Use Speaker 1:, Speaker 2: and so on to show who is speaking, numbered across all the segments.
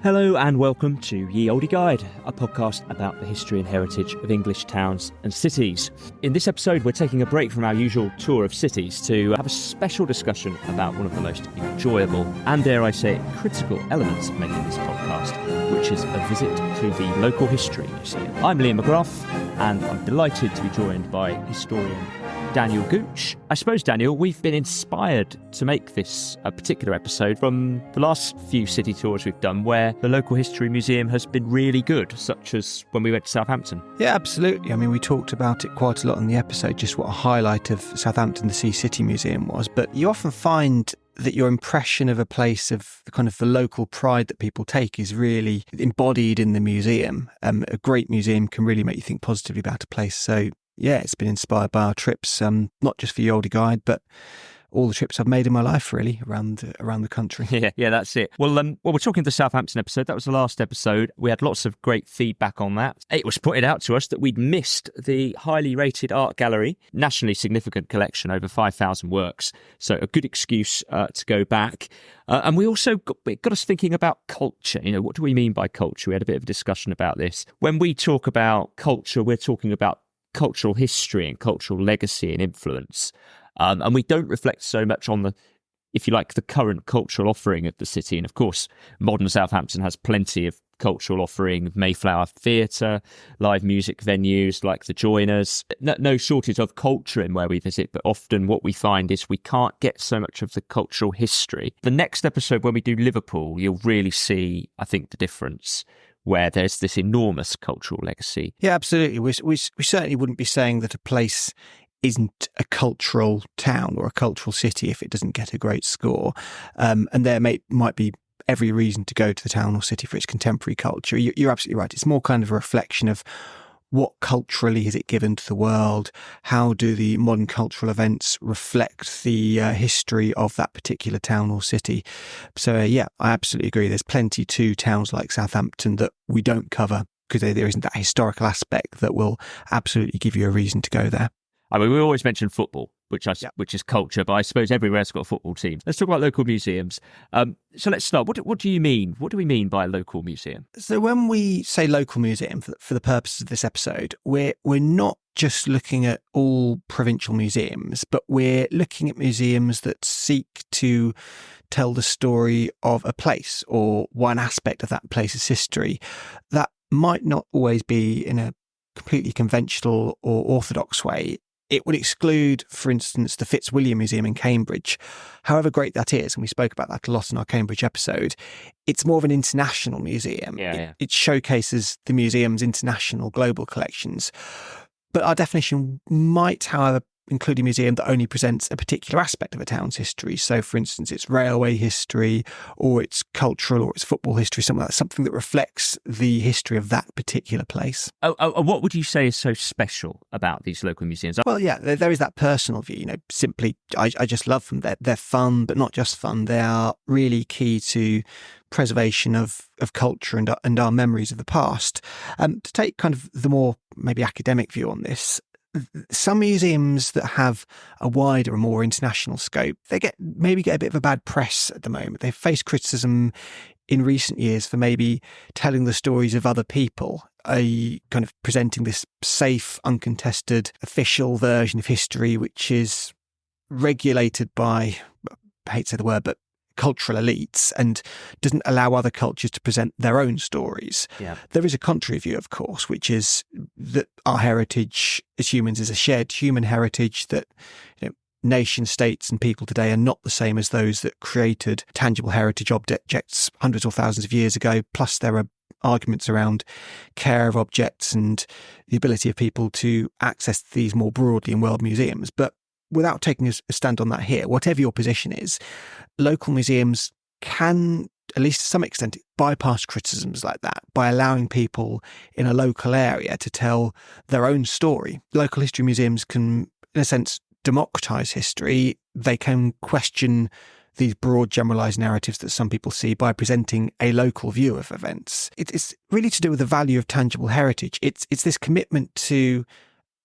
Speaker 1: Hello and welcome to Ye Olde Guide, a podcast about the history and heritage of English towns and cities. In this episode, we're taking a break from our usual tour of cities to have a special discussion about one of the most enjoyable and, dare I say, critical elements of making this podcast, which is a visit to the local history museum. I'm Liam McGrath, and I'm delighted to be joined by historian Daniel Gooch. I suppose, Daniel, we've been inspired to make this a particular episode from the last few city tours we've done where the local history museum has been really good, such as when we went to Southampton.
Speaker 2: Yeah, absolutely. I mean, we talked about it quite a lot in the episode, just what a highlight of Southampton the Sea City Museum was. But you often find that your impression of a place, of the kind of the local pride that people take, is really embodied in the museum. A great museum can really make you think positively about a place. So yeah, it's been inspired by our trips, not just for the Olde Guide, but all the trips I've made in my life, really, around the country.
Speaker 1: Yeah, that's it. Well, we're talking the Southampton episode. That was the last episode. We had lots of great feedback on that. It was pointed out to us that we'd missed the highly rated art gallery, nationally significant collection, over 5,000 works. So a good excuse to go back. And we also got us thinking about culture. You know, what do we mean by culture? We had a bit of a discussion about this. When we talk about culture, we're talking about cultural history and cultural legacy and influence. And we don't reflect so much on the, if you like, the current cultural offering of the city. And of course, modern Southampton has plenty of cultural offering, Mayflower Theatre, live music venues like the Joiners. No shortage of culture in where we visit, but often what we find is we can't get so much of the cultural history. The next episode, when we do Liverpool, you'll really see, I think, the difference, where there's this enormous cultural legacy.
Speaker 2: Yeah, absolutely. We certainly wouldn't be saying that a place isn't a cultural town or a cultural city if it doesn't get a great score. And there might be every reason to go to the town or city for its contemporary culture. You're absolutely right. It's more kind of a reflection of what culturally has it given to the world? How do the modern cultural events reflect the history of that particular town or city? So, yeah, I absolutely agree. There's plenty to towns like Southampton that we don't cover because there isn't that historical aspect that will absolutely give you a reason to go there.
Speaker 1: I mean, we always mention football, which is culture, but I suppose everywhere's got a football team. Let's talk about local museums. So let's start. What do you mean? What do we mean by a local museum?
Speaker 2: So when we say local museum, for the purposes of this episode, we're not just looking at all provincial museums, but we're looking at museums that seek to tell the story of a place or one aspect of that place's history that might not always be in a completely conventional or orthodox way. It would exclude, for instance, the Fitzwilliam Museum in Cambridge. However great that is, and we spoke about that a lot in our Cambridge episode, it's more of an international museum. It showcases the museum's international, global collections. But our definition might, however, include a museum that only presents a particular aspect of a town's history. So, for instance, its railway history or its cultural or its football history, something that reflects the history of that particular place.
Speaker 1: What would you say is so special about these local museums?
Speaker 2: Well, yeah, there is that personal view. You know, simply, I just love them. They're fun, but not just fun. They are really key to preservation of culture and our memories of the past. To take kind of the more maybe academic view on this, some museums that have a wider and more international scope, they maybe get a bit of a bad press at the moment. They've faced criticism in recent years for maybe telling the stories of other people, kind of presenting this safe, uncontested, official version of history, which is regulated by, I hate to say the word, but cultural elites and doesn't allow other cultures to present their own stories.
Speaker 1: Yeah.
Speaker 2: There is a contrary view, of course, which is that our heritage as humans is a shared human heritage, that nation states and people today are not the same as those that created tangible heritage objects hundreds or thousands of years ago. Plus, there are arguments around care of objects and the ability of people to access these more broadly in world museums. But without taking a stand on that here, whatever your position is, local museums can, at least to some extent, bypass criticisms like that by allowing people in a local area to tell their own story. Local history museums can, in a sense, democratise history. They can question these broad generalised narratives that some people see by presenting a local view of events. It's really to do with the value of tangible heritage. It's this commitment to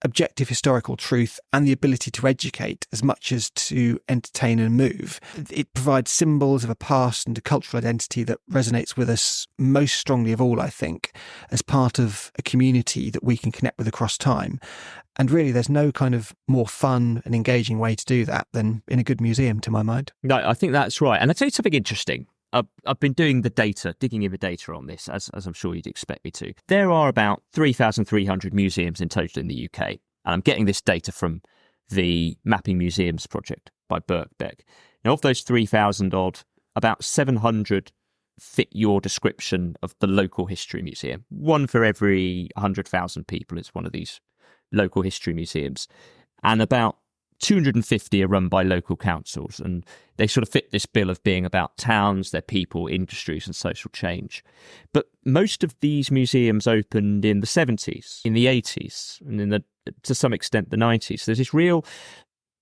Speaker 2: objective historical truth and the ability to educate as much as to entertain and move. It provides symbols of a past and a cultural identity that resonates with us most strongly of all, I think, as part of a community that we can connect with across time. And really, there's no kind of more fun and engaging way to do that than in a good museum, to my mind.
Speaker 1: No, I think that's right. And I'll tell you something interesting. I've been doing the data, digging in the data on this, as I'm sure you'd expect me to. There are about 3,300 museums in total in the UK. And I'm getting this data from the Mapping Museums project by Birkbeck. Now, of those 3,000 odd, about 700 fit your description of the local history museum. One for every 100,000 people is one of these local history museums. And about 250 are run by local councils, and they sort of fit this bill of being about towns, their people, industries and social change. But most of these museums opened in the 70s, in the 80s, and to some extent the 90s. There's this real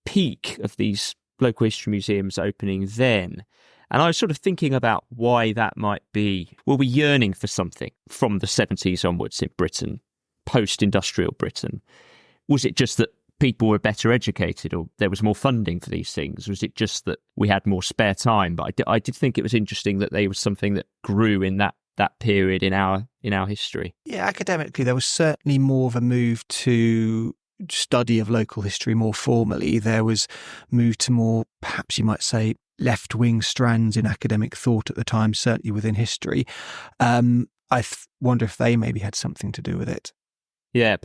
Speaker 1: peak of these local history museums opening then. And I was sort of thinking about why that might be. Were we yearning for something from the 70s onwards in Britain, post-industrial Britain? Was it just that people were better educated, or there was more funding for these things? Was it just that we had more spare time? But I did think it was interesting that there was something that grew in that period in our history.
Speaker 2: Yeah, academically, there was certainly more of a move to study of local history more formally. There was move to more, perhaps you might say, left-wing strands in academic thought at the time, certainly within history. I wonder if they maybe had something to do with it.
Speaker 1: Yeah,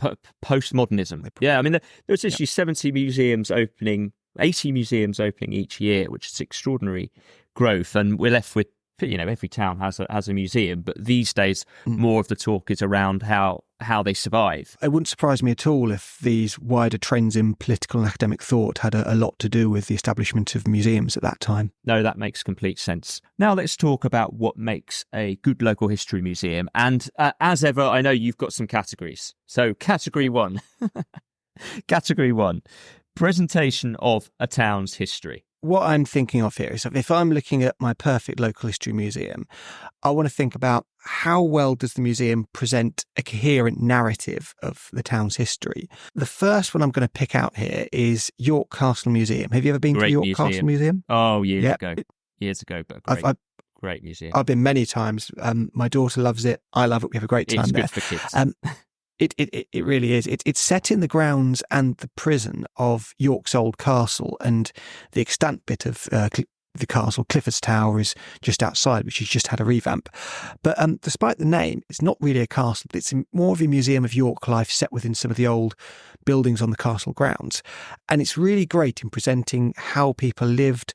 Speaker 1: postmodernism. Yeah, I mean, there was actually 70 museums opening, 80 museums opening each year, which is extraordinary growth. And we're left with, every town has a museum, but these days more of the talk is around how they survive.
Speaker 2: It wouldn't surprise me at all if these wider trends in political and academic thought had a lot to do with the establishment of museums at that time.
Speaker 1: No, that makes complete sense. Now let's talk about what makes a good local history museum. And as ever, I know you've got some categories. So category one, presentation of a town's history.
Speaker 2: What I'm thinking of here is if I'm looking at my perfect local history museum, I want to think about how well does the museum present a coherent narrative of the town's history. The first one I'm going to pick out here is York Castle Museum. Have you ever been to York Castle Museum?
Speaker 1: Oh, years ago, but great museum.
Speaker 2: I've been many times. My daughter loves it. I love it. We have a great time there.
Speaker 1: It's good for kids.
Speaker 2: It really is. It's set in the grounds and the prison of York's old castle, and the extant bit of the castle, Clifford's Tower, is just outside, which has just had a revamp. But despite the name, it's not really a castle. It's more of a museum of York life set within some of the old buildings on the castle grounds. And it's really great in presenting how people lived,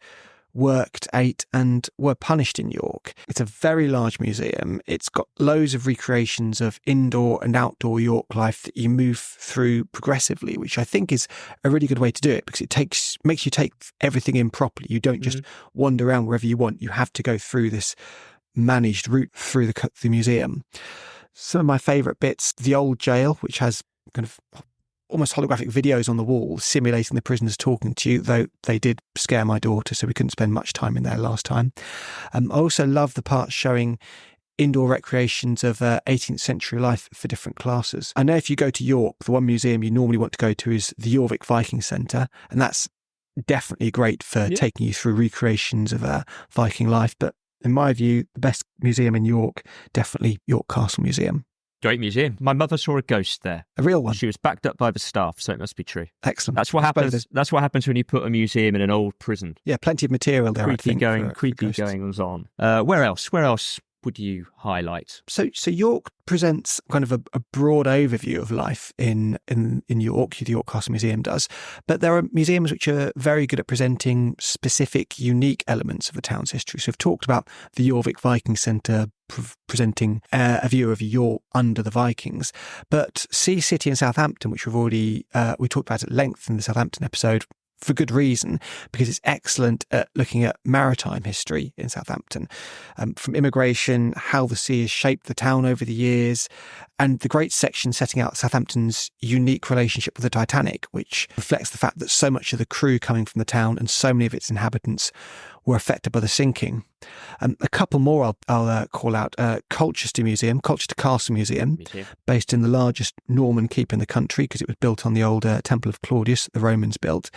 Speaker 2: worked, ate and were punished in York. It's a very large museum. It's got loads of recreations of indoor and outdoor York life that you move through progressively, which I think is a really good way to do it, because it makes you take everything in properly. You don't just wander around wherever you want. You have to go through this managed route through the museum. Some of my favourite bits, the old jail, which has kind of almost holographic videos on the wall simulating the prisoners talking to you, though they did scare my daughter, so we couldn't spend much time in there last time. I also love the parts showing indoor recreations of 18th century life for different classes. I know if you go to York, the one museum you normally want to go to is the Jorvik Viking Centre, and that's definitely great for taking you through recreations of Viking life. But in my view, the best museum in York, definitely York Castle Museum.
Speaker 1: Great museum. My mother saw a ghost there.
Speaker 2: A real one?
Speaker 1: She was backed up by the staff, so it must be true.
Speaker 2: Excellent.
Speaker 1: That's what happens. That's what happens when you put a museum in an old prison.
Speaker 2: Yeah, plenty of material there.
Speaker 1: Creepy goings on. Where else? Where else would you highlight?
Speaker 2: So York presents kind of a broad overview of life in York. The York Castle Museum does, but there are museums which are very good at presenting specific, unique elements of the town's history. So we've talked about the Jorvik Viking Centre presenting a view of York under the Vikings, but Sea City in Southampton, which we've already we talked about at length in the Southampton episode, for good reason, because it's excellent at looking at maritime history in Southampton, from immigration, how the sea has shaped the town over the years, and the great section setting out Southampton's unique relationship with the Titanic, which reflects the fact that so much of the crew coming from the town and so many of its inhabitants were affected by the sinking. A couple more I'll call out. Colchester Castle Museum, based in the largest Norman keep in the country because it was built on the old Temple of Claudius that the Romans built.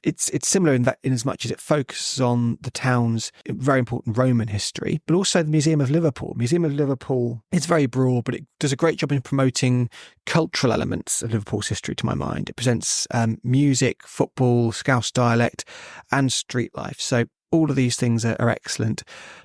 Speaker 2: It's similar in as much as it focuses on the town's very important Roman history, but also the Museum of Liverpool. Museum of Liverpool, it's very broad, but it does a great job in promoting cultural elements of Liverpool's history, to my mind. It presents music, football, Scouse dialect, and street life. So all of these things are excellent.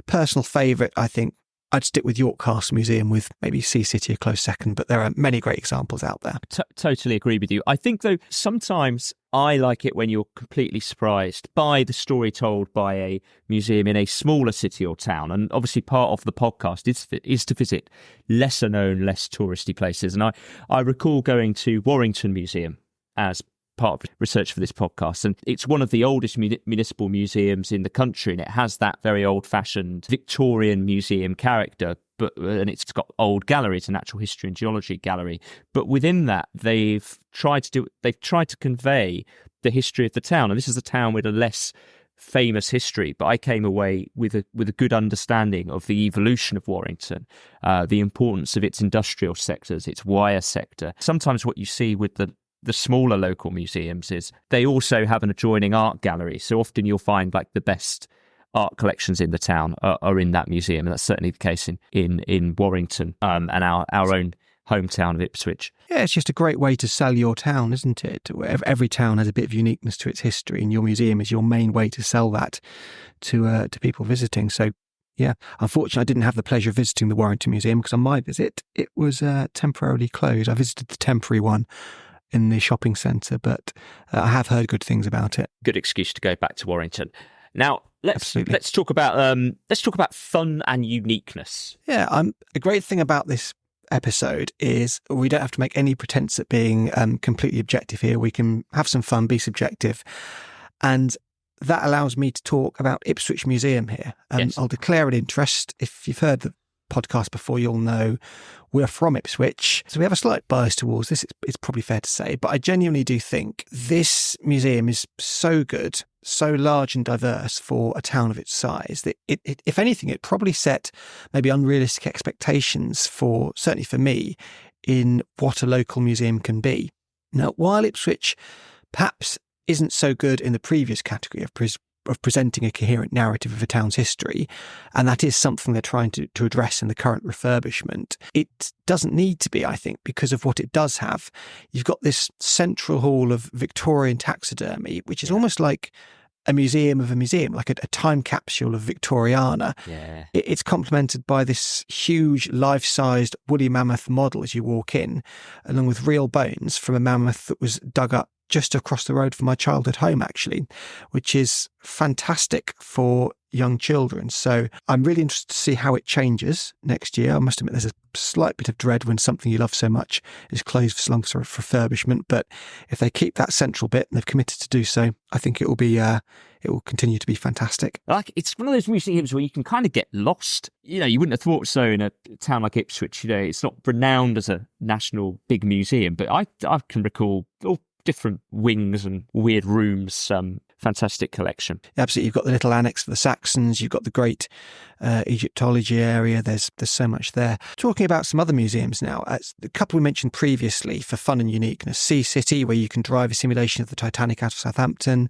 Speaker 2: Personal favourite, I think, I'd stick with York Castle Museum, with maybe Sea City a close second, but there are many great examples out there.
Speaker 1: Totally agree with you. I think, though, sometimes I like it when you're completely surprised by the story told by a museum in a smaller city or town. And obviously part of the podcast is to visit lesser known, less touristy places. And I recall going to Warrington Museum as part of research for this podcast, and it's one of the oldest municipal museums in the country, and it has that very old-fashioned Victorian museum character, and it's got old galleries, a natural history and geology gallery, but within that they've tried to convey the history of the town. And this is a town with a less famous history, but I came away with a good understanding of the evolution of Warrington, the importance of its industrial sectors, its wire sector. Sometimes what you see with the smaller local museums is they also have an adjoining art gallery. So often you'll find like the best art collections in the town are in that museum. And that's certainly the case in Warrington and our own hometown of Ipswich.
Speaker 2: Yeah, it's just a great way to sell your town, isn't it? Every town has a bit of uniqueness to its history, and your museum is your main way to sell that to people visiting. So yeah, unfortunately, I didn't have the pleasure of visiting the Warrington Museum because on my visit, it was temporarily closed. I visited the temporary one in the shopping centre, but I have heard good things about it.
Speaker 1: Good excuse to go back to Warrington. Now let's talk about fun and uniqueness.
Speaker 2: Yeah, a great thing about this episode is we don't have to make any pretense at being completely objective here. We can have some fun, be subjective, and that allows me to talk about Ipswich Museum here.
Speaker 1: Yes.
Speaker 2: I'll declare an interest. If you've heard the podcast before, you'll know we're from Ipswich, so we have a slight bias towards this, it's probably fair to say, but I genuinely do think this museum is so good, so large and diverse for a town of its size, that it if anything, it probably set maybe unrealistic expectations certainly for me, in what a local museum can be. Now, while Ipswich perhaps isn't so good in the previous category of presenting a coherent narrative of a town's history, and that is something they're trying to address in the current refurbishment, it doesn't need to be, I think, because of what it does have. You've got this central hall of Victorian taxidermy, which is almost like a museum of a museum, like a time capsule of Victoriana.
Speaker 1: Yeah.
Speaker 2: It's complemented by this huge life-sized woolly mammoth model as you walk in, along with real bones from a mammoth that was dug up just across the road from my childhood home, actually, which is fantastic for young children. So I'm really interested to see how it changes next year. I must admit there's a slight bit of dread when something you love so much is closed for so long for refurbishment. But if they keep that central bit, and they've committed to do so, I think it will continue to be fantastic.
Speaker 1: Like, it's one of those museums where you can kind of get lost. You know, you wouldn't have thought so in a town like Ipswich. You know, it's not renowned as a national big museum, but I can recall all different wings and weird rooms. Fantastic collection.
Speaker 2: Absolutely. You've got the little annex for the Saxons. You've got the great Egyptology area. There's so much there. Talking about some other museums now, the couple we mentioned previously for fun and uniqueness. Sea City, where you can drive a simulation of the Titanic out of Southampton.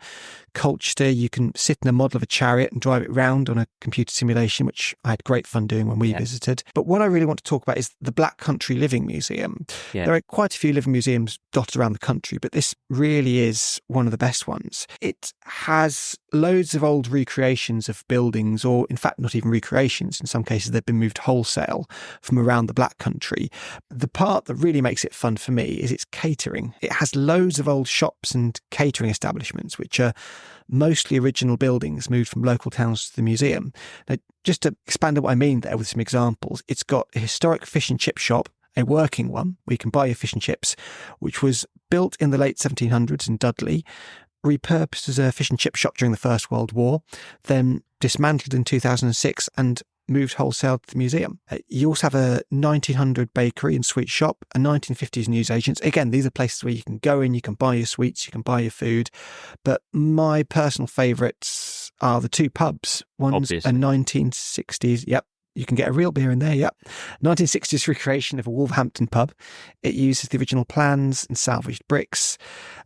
Speaker 2: Colchester, you can sit in a model of a chariot and drive it round on a computer simulation, which I had great fun doing when we visited. But what I really want to talk about is the Black Country Living Museum. Yeah. There are quite a few living museums dotted around the country, but this really is one of the best ones. It has loads of old recreations of buildings, or in fact not even recreations. In some cases they've been moved wholesale from around the Black Country. The part that really makes it fun for me is its catering. It has loads of old shops and catering establishments, which are mostly original buildings moved from local towns to the museum. Now, just to expand on what I mean there with some examples, it's got a historic fish and chip shop, a working one where you can buy your fish and chips, which was built in the late 1700s in Dudley, repurposed as a fish and chip shop during the First World War, then dismantled in 2006 and moved wholesale to the museum. You also have a 1900 bakery and sweet shop, a 1950s newsagents. Again, these are places where you can go in, you can buy your sweets, you can buy your food. But my personal favourites are the two pubs. One's
Speaker 1: Obviously.
Speaker 2: a 1960s, yep, you can get a real beer in there, yep. 1960s recreation of a Wolverhampton pub. It uses the original plans and salvaged bricks.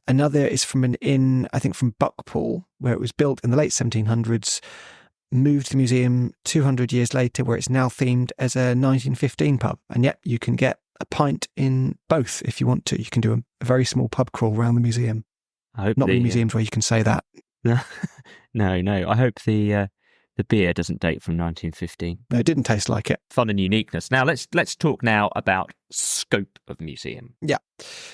Speaker 2: Another is from an inn, I think from Buckpool, where it was built in the late 1700s, moved to the museum 200 years later, where it's now themed as a 1915 pub. And yet you can get a pint in both if you want to. You can do a very small pub crawl around the museum.
Speaker 1: I hope
Speaker 2: Not many museums where you can say that.
Speaker 1: No. I hope the beer doesn't date from 1915.
Speaker 2: No, it didn't taste like it.
Speaker 1: Fun and uniqueness. Now let's talk now about scope of museum.
Speaker 2: Yeah.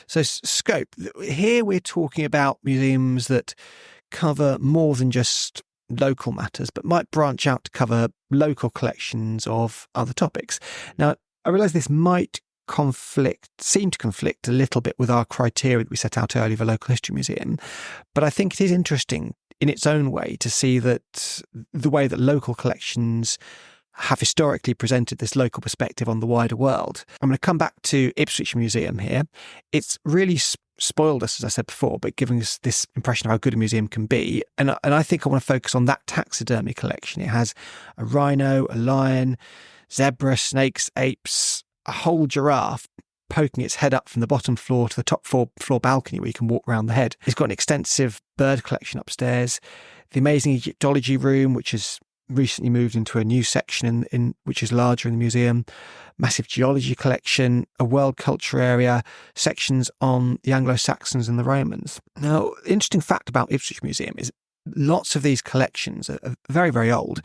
Speaker 2: So scope. Here we're talking about museums that cover more than just local matters, but might branch out to cover local collections of other topics. Now, I realise this might seem to conflict a little bit with our criteria that we set out earlier for a local history museum, but I think it is interesting in its own way to see that the way that local collections have historically presented this local perspective on the wider world. I'm going to come back to Ipswich Museum here. It's really spoiled us, as I said before, but giving us this impression of how good a museum can be. And I think I want to focus on that taxidermy collection. It has a rhino, a lion, zebra, snakes, apes, a whole giraffe poking its head up from the bottom floor to the top floor balcony where you can walk around the head. It's got an extensive bird collection upstairs, the amazing Egyptology room, which has recently moved into a new section in which is larger in the museum, massive geology collection, a world culture area, sections on the Anglo-Saxons and the Romans. Now, interesting fact about Ipswich Museum is lots of these collections are very, very old.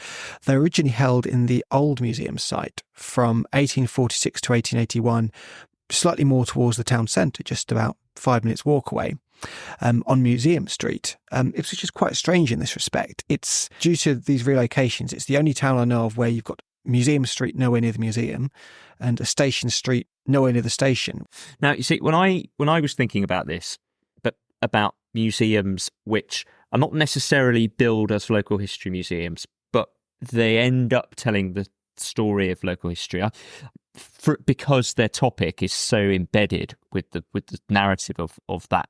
Speaker 2: They were originally held in the old museum site from 1846 to 1881, slightly more towards the town centre, just about 5 minutes walk away. On Museum Street. Ipswich is quite strange in this respect. It's due to these relocations. It's the only town I know of where you've got Museum Street nowhere near the museum and a Station Street nowhere near the station.
Speaker 1: Now, you see, when I was thinking about this, but about museums which are not necessarily billed as local history museums, but they end up telling the story of local history, because their topic is so embedded with the narrative of that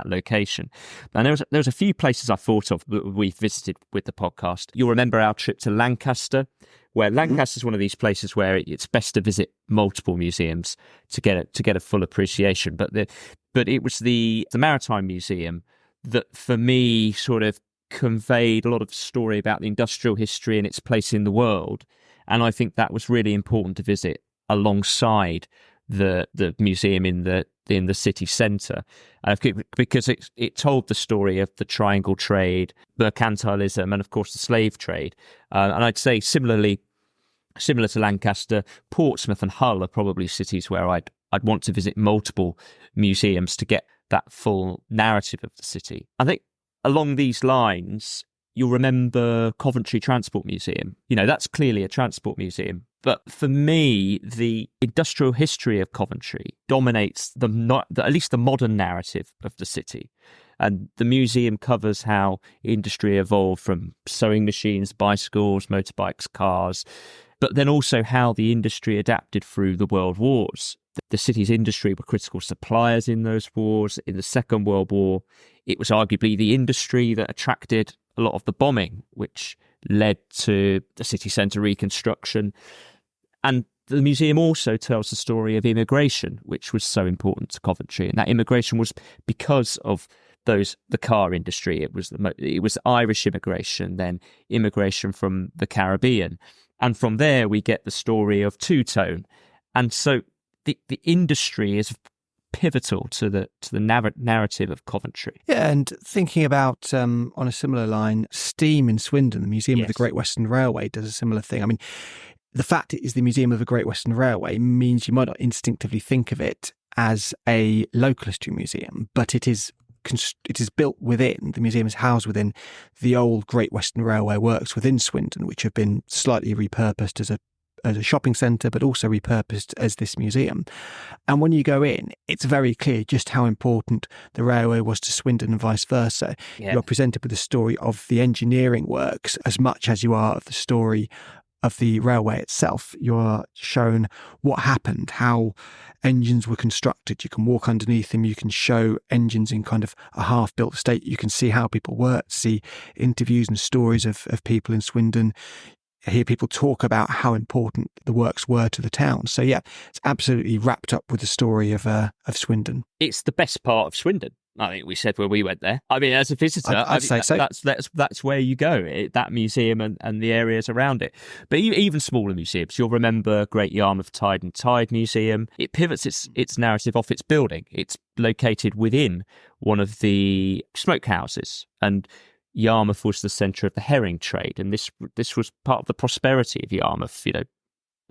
Speaker 1: location. And there was a few places I thought of that we've visited with the podcast. You'll remember our trip to Lancaster, where Lancaster is one of these places where it's best to visit multiple museums to get a full appreciation. But it was the Maritime Museum that, for me, sort of conveyed a lot of story about the industrial history and its place in the world. And I think that was really important to visit alongside the museum in the city centre, because it told the story of the triangle trade, mercantilism, and of course the slave trade. And I'd say similar to Lancaster, Portsmouth and Hull are probably cities where I'd want to visit multiple museums to get that full narrative of the city. I think along these lines, you'll remember Coventry Transport Museum. That's clearly a transport museum. But for me, the industrial history of Coventry dominates at least the modern narrative of the city. And the museum covers how industry evolved from sewing machines, bicycles, motorbikes, cars, but then also how the industry adapted through the world wars. The city's industry were critical suppliers in those wars. In the Second World War, it was arguably the industry that attracted a lot of the bombing, which led to the city centre reconstruction. And the museum also tells the story of immigration, which was so important to Coventry. And that immigration was because of the car industry. It was Irish immigration, then immigration from the Caribbean. And from there, we get the story of two-tone. And so the industry is pivotal to the narrative of Coventry.
Speaker 2: Yeah, and thinking about, on a similar line, steam in Swindon, the Museum of the Great Western Railway does a similar thing. I mean, the fact it is the Museum of the Great Western Railway means you might not instinctively think of it as a local history museum, but it is built within, the museum is housed within the old Great Western Railway works within Swindon, which have been slightly repurposed as a shopping centre, but also repurposed as this museum. And when you go in, it's very clear just how important the railway was to Swindon and vice versa. Yeah. You're presented with the story of the engineering works as much as you are of the story of the railway itself. You're shown what happened, how engines were constructed. You can walk underneath them. You can show engines in kind of a half-built state. You can see how people worked, see interviews and stories of people in Swindon, hear people talk about how important the works were to the town. So yeah, it's absolutely wrapped up with the story of Swindon.
Speaker 1: It's the best part of Swindon, I think we said when we went there. I mean, as a visitor,
Speaker 2: I'd say so.
Speaker 1: That's where you go, that museum and the areas around it. But even smaller museums, you'll remember Great Yarmouth Tide and Tide Museum. It pivots its narrative off its building. It's located within one of the smokehouses, and Yarmouth was the centre of the herring trade, and this was part of the prosperity of Yarmouth,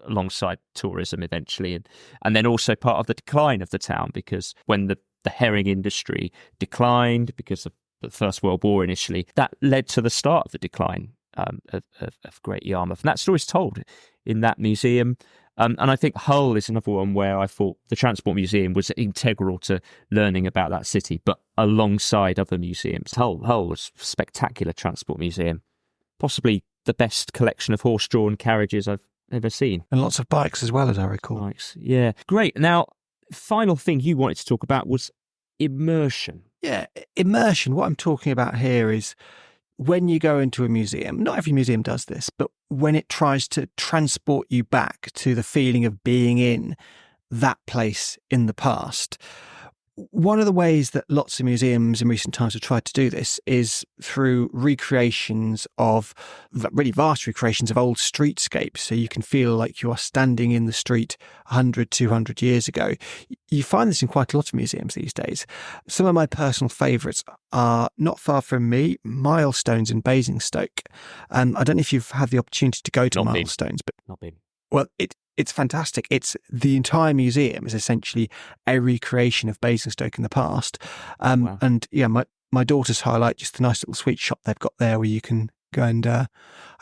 Speaker 1: alongside tourism eventually, and then also part of the decline of the town, because when the herring industry declined because of the First World War initially, that led to the start of the decline of Great Yarmouth. And that story's told in that museum. And I think Hull is another one where I thought the Transport Museum was integral to learning about that city, but alongside other museums. Hull was a spectacular transport museum, possibly the best collection of horse-drawn carriages I've ever seen.
Speaker 2: And lots of bikes as well, as I recall.
Speaker 1: Bikes, yeah. Great. Now, final thing you wanted to talk about was immersion.
Speaker 2: Yeah, immersion. What I'm talking about here is when you go into a museum, not every museum does this, but when it tries to transport you back to the feeling of being in that place in the past. One of the ways that lots of museums in recent times have tried to do this is through recreations of, really vast recreations of old streetscapes. So you can feel like you are standing in the street 100, 200 years ago. You find this in quite a lot of museums these days. Some of my personal favourites are not far from me, Milestones in Basingstoke. I don't know if you've had the opportunity to go to Milestones, but
Speaker 1: not been.
Speaker 2: Well, it's fantastic. It's the entire museum is essentially a recreation of Basingstoke in the past.
Speaker 1: Wow.
Speaker 2: And yeah, my daughters highlight just the nice little sweet shop they've got there where you can go and I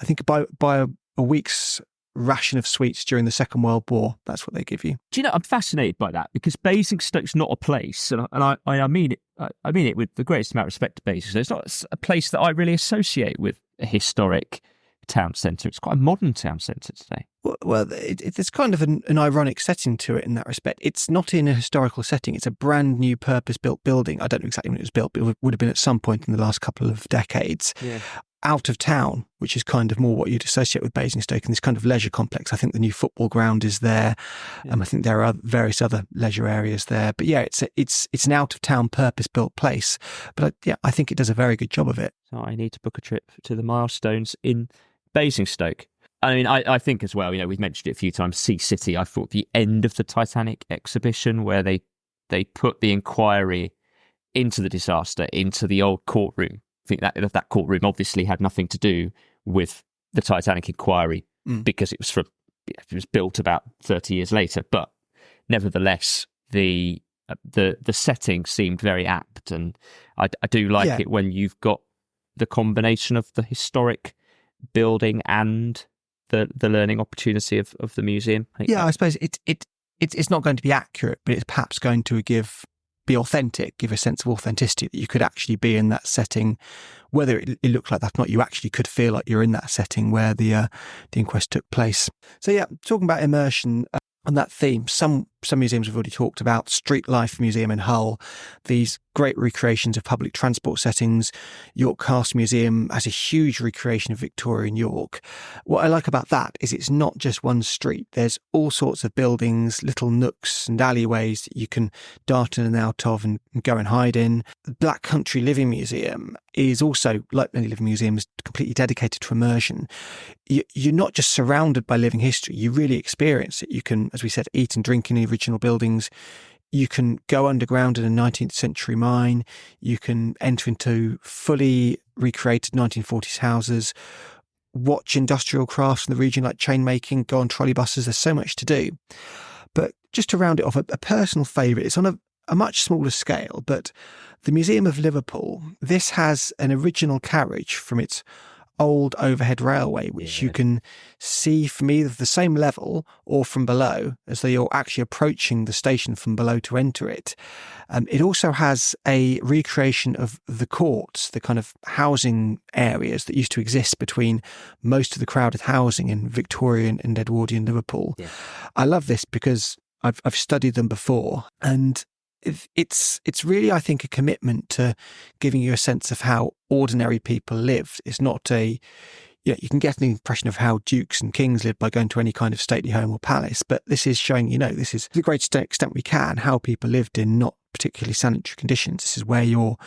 Speaker 2: think buy a week's ration of sweets during the Second World War. That's what they give you.
Speaker 1: Do you know, I'm fascinated by that, because Basingstoke's not a place, and I mean it. I mean it with the greatest amount of respect to Basingstoke. It's not a place that I really associate with a historic town centre. It's quite a modern town centre today.
Speaker 2: Well, there's kind of an ironic setting to it in that respect. It's not in a historical setting. It's a brand new purpose-built building. I don't know exactly when it was built, but it would have been at some point in the last couple of decades.
Speaker 1: Yeah.
Speaker 2: Out of town, which is kind of more what you'd associate with Basingstoke, and this kind of leisure complex. I think the new football ground is there.
Speaker 1: Yeah.
Speaker 2: I think there are various other leisure areas there. But yeah, it's an out of town purpose-built place. But I think it does a very good job of it.
Speaker 1: So I need to book a trip to the Milestones in Basingstoke. I mean, I think as well, we've mentioned it a few times, Sea City. I thought the end of the Titanic exhibition, where they put the inquiry into the disaster, into the old courtroom. I think that courtroom obviously had nothing to do with the Titanic inquiry because it was built about 30 years later. But nevertheless, the setting seemed very apt, and I do like it when you've got the combination of the historic building and the learning opportunity of the museum.
Speaker 2: I suppose it's not going to be accurate, but it's perhaps going to be authentic, give a sense of authenticity, that you could actually be in that setting, whether it looked like that or not. You actually could feel like you're in that setting where the inquest took place. So yeah, talking about immersion on that theme, some museums we've already talked about. Street Life Museum in Hull, these great recreations of public transport settings. York Castle Museum has a huge recreation of Victorian York. What I like about that is it's not just one street. There's all sorts of buildings, little nooks and alleyways that you can dart in and out of and go and hide in. The Black Country Living Museum is also, like many living museums, completely dedicated to immersion. You're not just surrounded by living history, you really experience it. You can, as we said, eat and drink in the original buildings. You can go underground in a 19th century mine. You can enter into fully recreated 1940s houses, watch industrial crafts from the region like chain making, go on trolley buses. There's so much to do. But just to round it off, a personal favourite, it's on a much smaller scale, but the Museum of Liverpool, this has an original carriage from its old overhead railway, which you can see from either the same level or from below, as though you're actually approaching the station from below to enter it. It also has a recreation of the courts, the kind of housing areas that used to exist between most of the crowded housing in Victorian and Edwardian Liverpool. Yeah. I love this because I've studied them before, and it's really, I think, a commitment to giving you a sense of how ordinary people lived. It's not you can get an impression of how dukes and kings lived by going to any kind of stately home or palace, but this is showing, this is to the greatest extent we can, how people lived in not particularly sanitary conditions. This is where your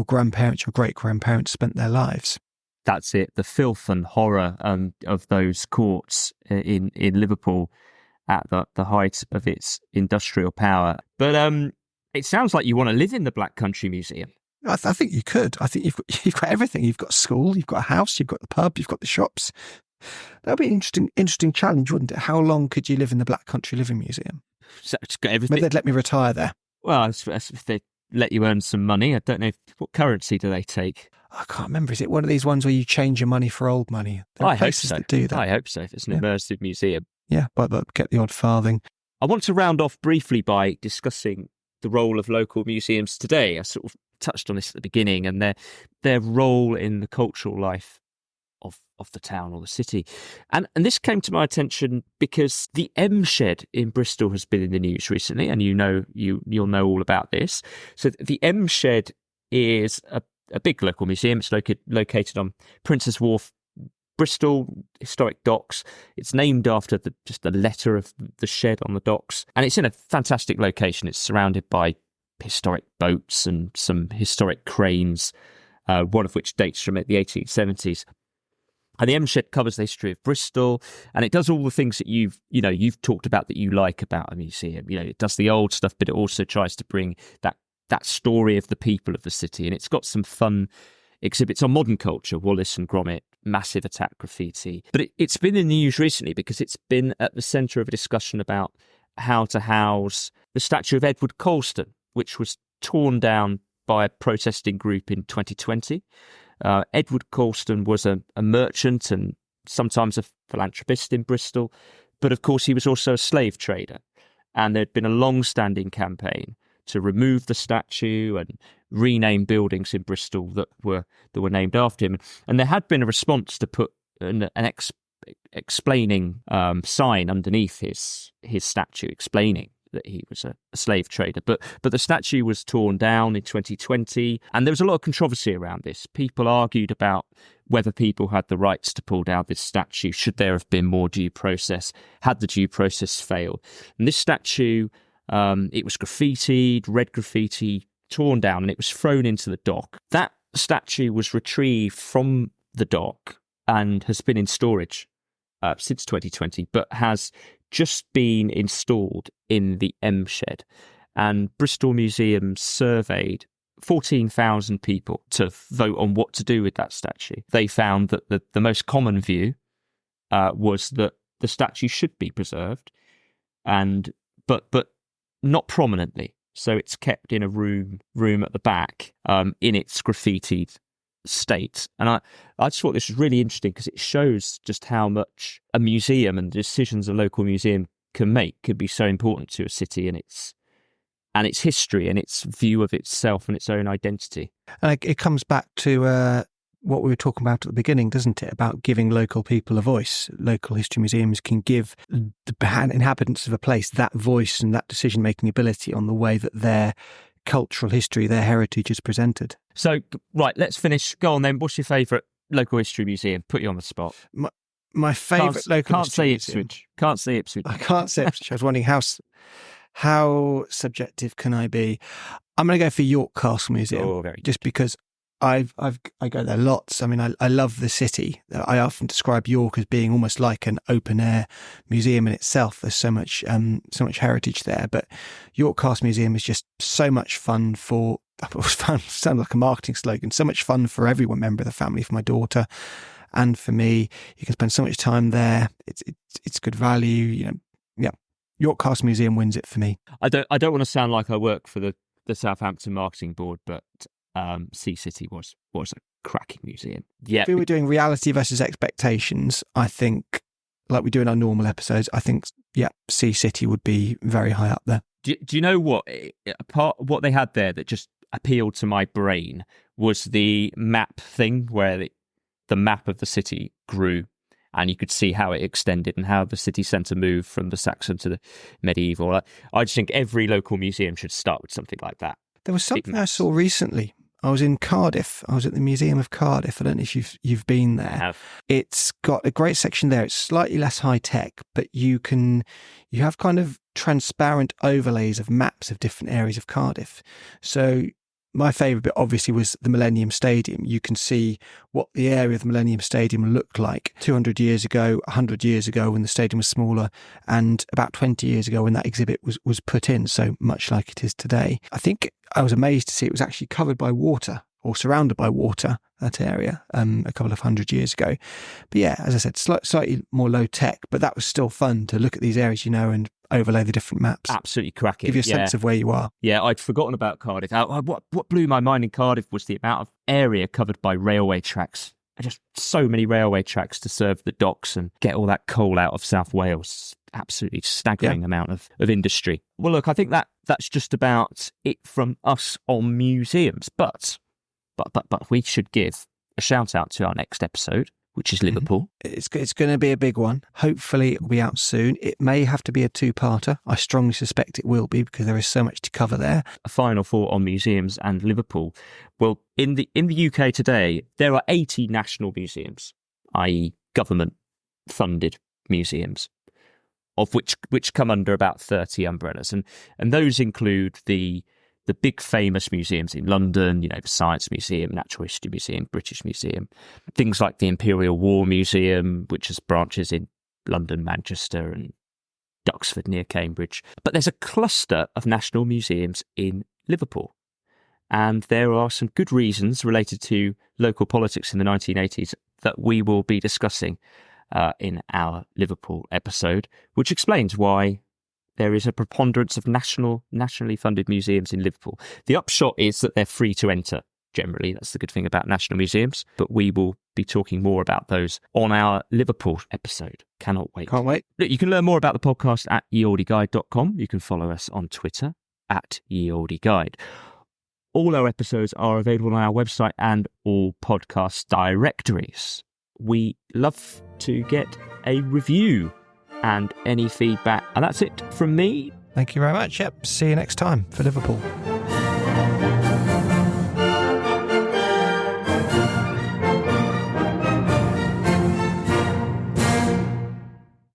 Speaker 2: grandparents, your great-grandparents spent their lives.
Speaker 1: That's it, the filth and horror of those courts in Liverpool at the height of its industrial power. But it sounds like you want to live in the Black Country Museum.
Speaker 2: I think you could. I think you've got everything. You've got a school, you've got a house, you've got the pub, you've got the shops. That would be an interesting challenge, wouldn't it? How long could you live in the Black Country Living Museum?
Speaker 1: So it's got everything.
Speaker 2: Maybe they'd let me retire there.
Speaker 1: Well, if they let you earn some money, I don't know what currency do they take.
Speaker 2: I can't remember. Is it one of these ones where you change your money for old money? There are places that do that.
Speaker 1: I hope so. If it's an immersive museum.
Speaker 2: Yeah, but get the odd farthing.
Speaker 1: I want to round off briefly by discussing the role of local museums today. I sort of touched on this at the beginning, and their role in the cultural life of the town or the city. And this came to my attention because the M Shed in Bristol has been in the news recently, and you'll know all about this. So the M Shed is a big local museum. It's located on Prince's Wharf, Bristol, historic docks. It's named after just the letter of the shed on the docks. And it's in a fantastic location. It's surrounded by historic boats and some historic cranes, one of which dates from the 1870s. And the M Shed covers the history of Bristol, and it does all the things that you've talked about that you like about a museum. It does the old stuff, but it also tries to bring that story of the people of the city. And it's got some fun exhibits on modern culture, Wallace and Gromit, massive attack graffiti. But it's been in the news recently because it's been at the centre of a discussion about how to house the statue of Edward Colston, which was torn down by a protesting group in 2020. Edward Colston was a merchant and sometimes a philanthropist in Bristol, but of course he was also a slave trader. And there'd been a long-standing campaign to remove the statue and rename buildings in Bristol that were named after him. And there had been a response to put an explaining sign underneath his statue, explaining that he was a slave trader. But the statue was torn down in 2020, and there was a lot of controversy around this. People argued about whether people had the rights to pull down this statue. Should there have been more due process? Had the due process failed? And this statue, it was graffitied, red graffiti, torn down, and it was thrown into the dock. That statue was retrieved from the dock and has been in storage since 2020, but has just been installed in the M Shed. And Bristol Museum surveyed 14,000 people to vote on what to do with that statue. They found that the most common view was that the statue should be preserved, but not prominently. So it's kept in a room at the back in its graffitied state. And I just thought this was really interesting because it shows just how much a museum and the decisions a local museum can make could be so important to a city and its history and its view of itself and its own identity.
Speaker 2: And it comes back to what we were talking about at the beginning, doesn't it? About giving local people a voice. Local history museums can give the inhabitants of a place that voice and that decision-making ability on the way that their cultural history, their heritage is presented.
Speaker 1: So, right, let's finish. Go on then. What's your favourite local history museum? Put you on the spot.
Speaker 2: My favourite local history museum.
Speaker 1: Can't say Ipswich.
Speaker 2: I can't say Ipswich. I was wondering how subjective can I be? I'm going to go for York Castle Museum.
Speaker 1: Oh, very
Speaker 2: just because I go there lots. I mean, I love the city. I often describe York as being almost like an open air museum in itself. There's so much heritage there. But York Castle Museum is just so much fun for. It was fun. Sounds like a marketing slogan. So much fun for everyone member of the family, for my daughter, and for me. You can spend so much time there. It's good value. Yeah. York Castle Museum wins it for me.
Speaker 1: I don't want to sound like I work for the Southampton marketing board, but Sea City was a cracking museum. Yeah.
Speaker 2: If we were doing reality versus expectations, I think, like we do in our normal episodes, I think, Sea City would be very high up there.
Speaker 1: Do you know what they had there that just appealed to my brain was the map thing, where the map of the city grew and you could see how it extended and how the city centre moved from the Saxon to the medieval. I just think every local museum should start with something like that.
Speaker 2: There was something I saw recently. I was in Cardiff. I was at the Museum of Cardiff. I don't know if you've been there.
Speaker 1: I have.
Speaker 2: It's got a great section there. It's slightly less high tech, but you have kind of transparent overlays of maps of different areas of Cardiff. So my favourite bit obviously was the Millennium Stadium. You can see what the area of the Millennium Stadium looked like 200 years ago, 100 years ago when the stadium was smaller, and about 20 years ago when that exhibit was put in, so much like it is today. I think I was amazed to see it was actually covered by water, or surrounded by water, that area, a couple of 100 years ago. But yeah, as I said, slightly more low tech, but that was still fun to look at these areas, and overlay the different maps.
Speaker 1: Absolutely cracking.
Speaker 2: Give you a sense of where you are.
Speaker 1: Yeah, I'd forgotten about Cardiff. What blew my mind in Cardiff was the amount of area covered by railway tracks. Just so many railway tracks to serve the docks and get all that coal out of South Wales. Absolutely staggering amount of industry. Well, look, I think that's just about it from us on museums. But we should give a shout out to our next episode, which is Liverpool.
Speaker 2: It's going to be a big one. Hopefully it will be out soon. It may have to be a two-parter. I strongly suspect it will be, because there is so much to cover there.
Speaker 1: A final thought on museums and Liverpool. Well, in the UK today, there are 80 national museums, i.e. government-funded museums, of which come under about 30 umbrellas. And those include the big famous museums in London, the Science Museum, Natural History Museum, British Museum, things like the Imperial War Museum, which has branches in London, Manchester and Duxford near Cambridge. But there's a cluster of national museums in Liverpool. And there are some good reasons related to local politics in the 1980s that we will be discussing in our Liverpool episode, which explains why there is a preponderance of nationally funded museums in Liverpool. The upshot is that they're free to enter, generally. That's the good thing about national museums. But we will be talking more about those on our Liverpool episode. Cannot wait.
Speaker 2: Can't wait.
Speaker 1: Look, you can learn more about the podcast at yeoldieguide.com. You can follow us on Twitter at yeoldieguide. All our episodes are available on our website and all podcast directories. We love to get a review and any feedback. And that's it from me.
Speaker 2: Thank you very much. Yep. See you next time for Liverpool.